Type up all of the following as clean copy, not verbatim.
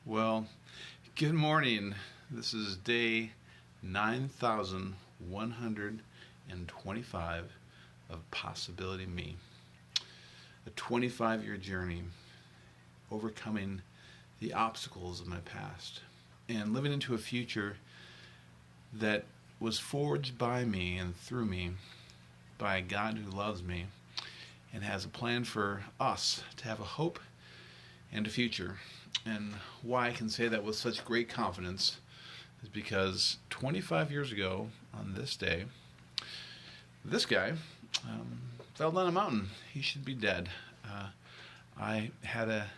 Well, good morning. This is day 9,125 of Possibility Me. A 25-year journey overcoming the obstacles of my past and living into a future that was forged by me and through me by a God who loves me and has a plan for us to have a hope and a future. And why I can say that with such great confidence is because 25 years ago on this day, this guy fell down a mountain. He should be dead. I had a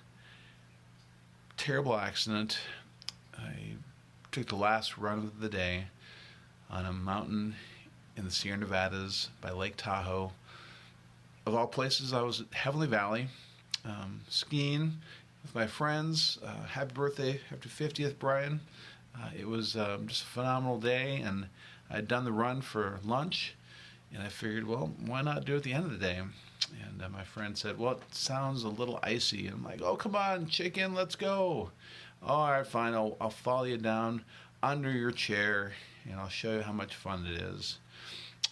terrible accident. I took the last run of the day on a mountain in the Sierra Nevadas by Lake Tahoe. Of all places, I was at Heavenly Valley skiing with my friends. Happy birthday, happy 50th, Brian. It was just a phenomenal day, and I'd done the run for lunch, and I figured, well, why not do it at the end of the day? And my friend said, well, it sounds a little icy. And I'm like, oh, come on, chicken, let's go. All right, fine, I'll follow you down under your chair, and I'll show you how much fun it is.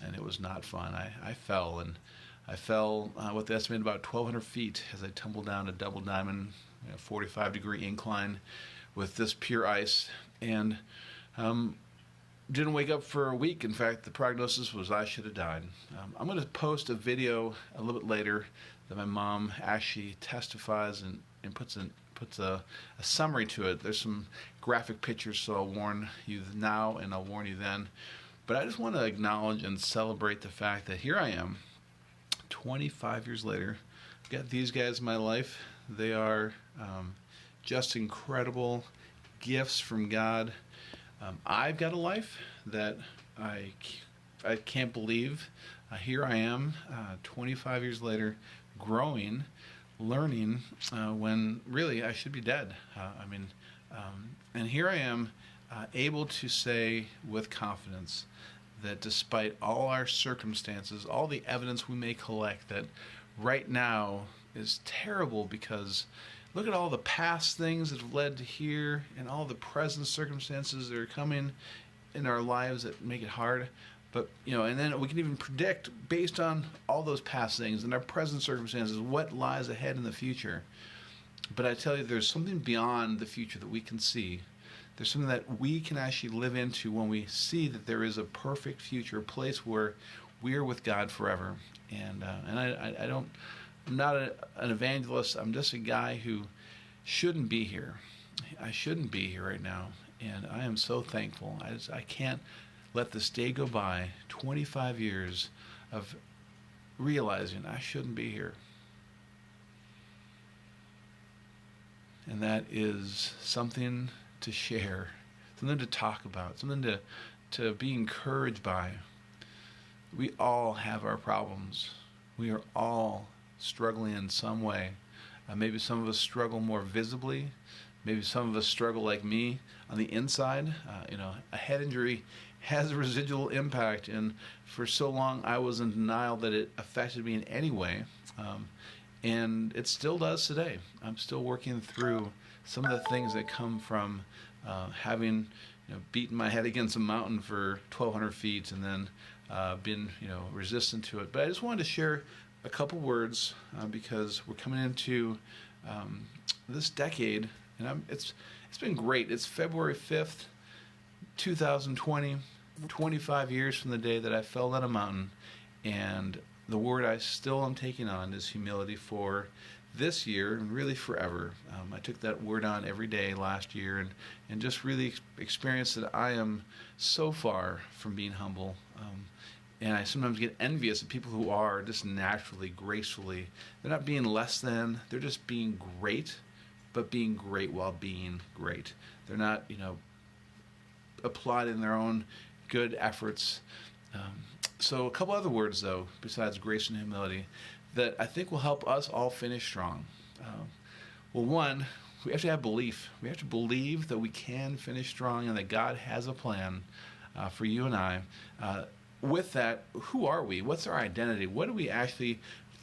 And it was not fun. I fell, and I fell what they estimated about 1,200 feet as I tumbled down a double diamond, 45-degree incline with this pure ice, and didn't wake up for a week. In fact, the prognosis was I should have died. I'm going to post a video a little bit later that my mom actually testifies and puts a summary to it. There's some graphic pictures, so I'll warn you now and I'll warn you then. But I just want to acknowledge and celebrate the fact that here I am, 25 years later. I've got these guys in my life. They are just incredible gifts from God. I've got a life that I can't believe. Here I am, 25 years later, growing, learning, when really I should be dead. And here I am, able to say with confidence that despite all our circumstances, all the evidence we may collect, that right now is terrible, because look at all the past things that have led to here and all the present circumstances that are coming in our lives that make it hard. But, and then we can even predict based on all those past things and our present circumstances what lies ahead in the future. But I tell you, there's something beyond the future that we can see. There's something that we can actually live into when we see that there is a perfect future, a place where we're with God forever. And I'm not an evangelist. I'm just a guy who shouldn't be here. I shouldn't be here right now, and I am so thankful. I can't let this day go by. 25 years of realizing I shouldn't be here, and that is something to share, something to talk about, something to be encouraged by. We all have our problems. We are all struggling in some way. Maybe some of us struggle more visibly. Maybe some of us struggle like me on the inside. A head injury has a residual impact, and for so long I was in denial that it affected me in any way. And it still does today. I'm still working through some of the things that come from having beaten my head against a mountain for 1,200 feet and then been resistant to it. But I just wanted to share a couple words because we're coming into this decade, and it's been great. It's February 5th, 2020, 25 years from the day that I fell down a mountain, and the word I still am taking on is humility for this year and really forever. I took that word on every day last year and just really experienced that I am so far from being humble. And I sometimes get envious of people who are just naturally, gracefully. They're not being less than, they're just being great, but being great while being great. They're not, applauding their own good efforts. So a couple other words, though, besides grace and humility, that I think will help us all finish strong. Well, one, we have to have belief. We have to believe that we can finish strong and that God has a plan for you and I. With that, who are we? What's our identity? What do we actually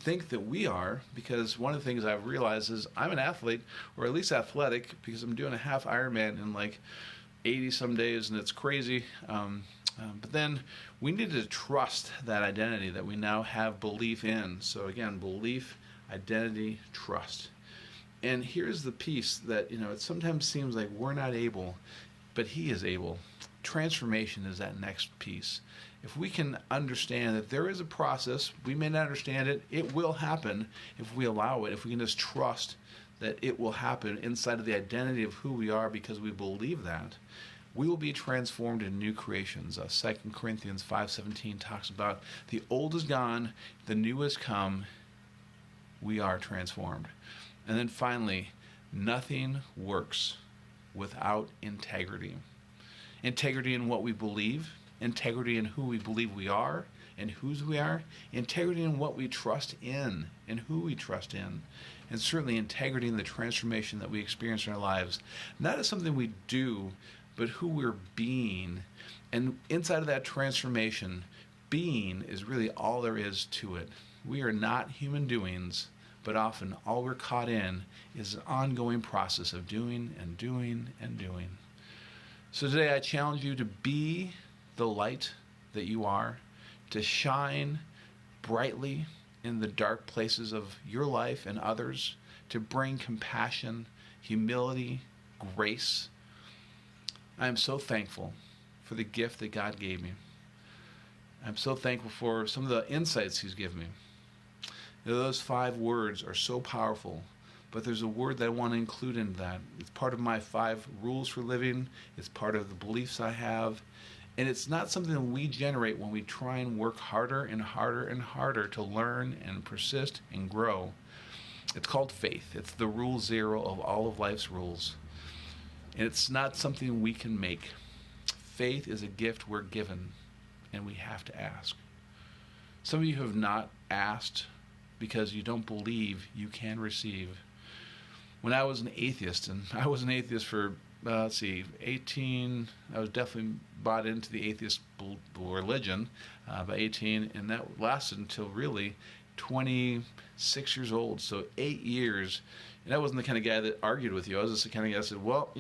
think that we are, because one of the things I've realized is I'm an athlete, or at least athletic, because I'm doing a half Ironman in like 80 some days, and it's crazy. But then we need to trust that identity that we now have belief in. So again, belief, identity, trust. And here's the piece that, it sometimes seems like we're not able, but he is able. Transformation is that next piece. If we can understand that there is a process, we may not understand it, it will happen if we allow it. If we can just trust that it will happen inside of the identity of who we are because we believe that, we will be transformed in new creations. 2 Corinthians 5:17 talks about the old is gone, the new has come, we are transformed. And then finally, nothing works without integrity. Integrity in what we believe, integrity in who we believe we are and whose we are, integrity in what we trust in and who we trust in, and certainly integrity in the transformation that we experience in our lives, not as something we do, but who we're being. And inside of that transformation, being is really all there is to it. We are not human doings, but often all we're caught in is an ongoing process of doing and doing and doing. So today I challenge you to be the light that you are, to shine brightly in the dark places of your life and others, to bring compassion, humility, grace. I am so thankful for the gift that God gave me. I'm so thankful for some of the insights he's given me. Those 5 words are so powerful, but there's a word that I want to include in that. It's part of my 5 rules for living. It's part of the beliefs I have. And it's not something that we generate when we try and work harder and harder and harder to learn and persist and grow. It's called faith. It's the rule 0 of all of life's rules. And it's not something we can make. Faith is a gift we're given, and we have to ask. Some of you have not asked because you don't believe you can receive. When I was an atheist, and I was an atheist for, 18, I was definitely bought into the atheist religion by 18, and that lasted until really 26 years old, so 8 years. And I wasn't the kind of guy that argued with you. I was just the kind of guy that said, well,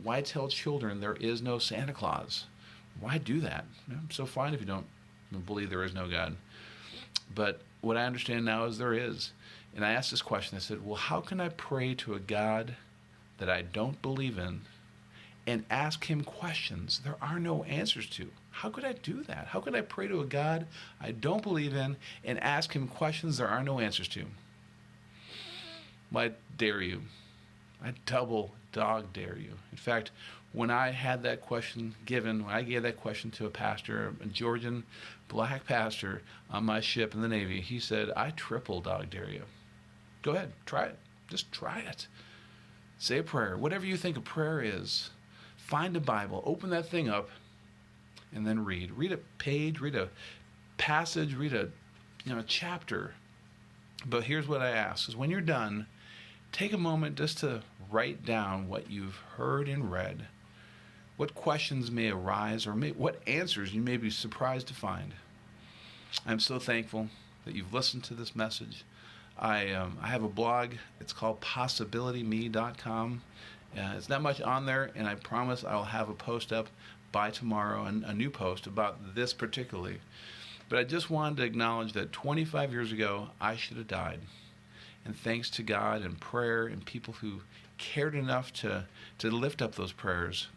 why tell children there is no Santa Claus? Why do that? I'm so fine if you don't believe there is no God. But what I understand now is there is. And I asked this question. I said, well, how can I pray to a God that I don't believe in and ask him questions there are no answers to? How could I do that? How could I pray to a God I don't believe in and ask him questions there are no answers to? Well, I dare you. I double dog dare you. In fact, when I had that question given, when I gave that question to a pastor, a Georgian black pastor on my ship in the Navy, he said, I triple dog dare you. Go ahead, try it. Just try it. Say a prayer. Whatever you think a prayer is, find a Bible, open that thing up, and then read. Read a page, read a passage, read a chapter. But here's what I ask, is when you're done, take a moment just to write down what you've heard and read, what questions may arise, or what answers you may be surprised to find. I'm so thankful that you've listened to this message. I have a blog. It's called possibilitymE.com. It's not much on there, and I promise I'll have a post up by tomorrow, and a new post about this particularly. But I just wanted to acknowledge that 25 years ago, I should have died. And thanks to God and prayer and people who cared enough to lift up those prayers,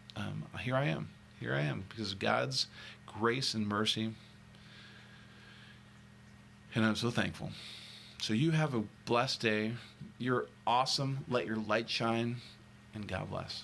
here I am. Here I am because of God's grace and mercy. And I'm so thankful. So you have a blessed day. You're awesome. Let your light shine, and God bless.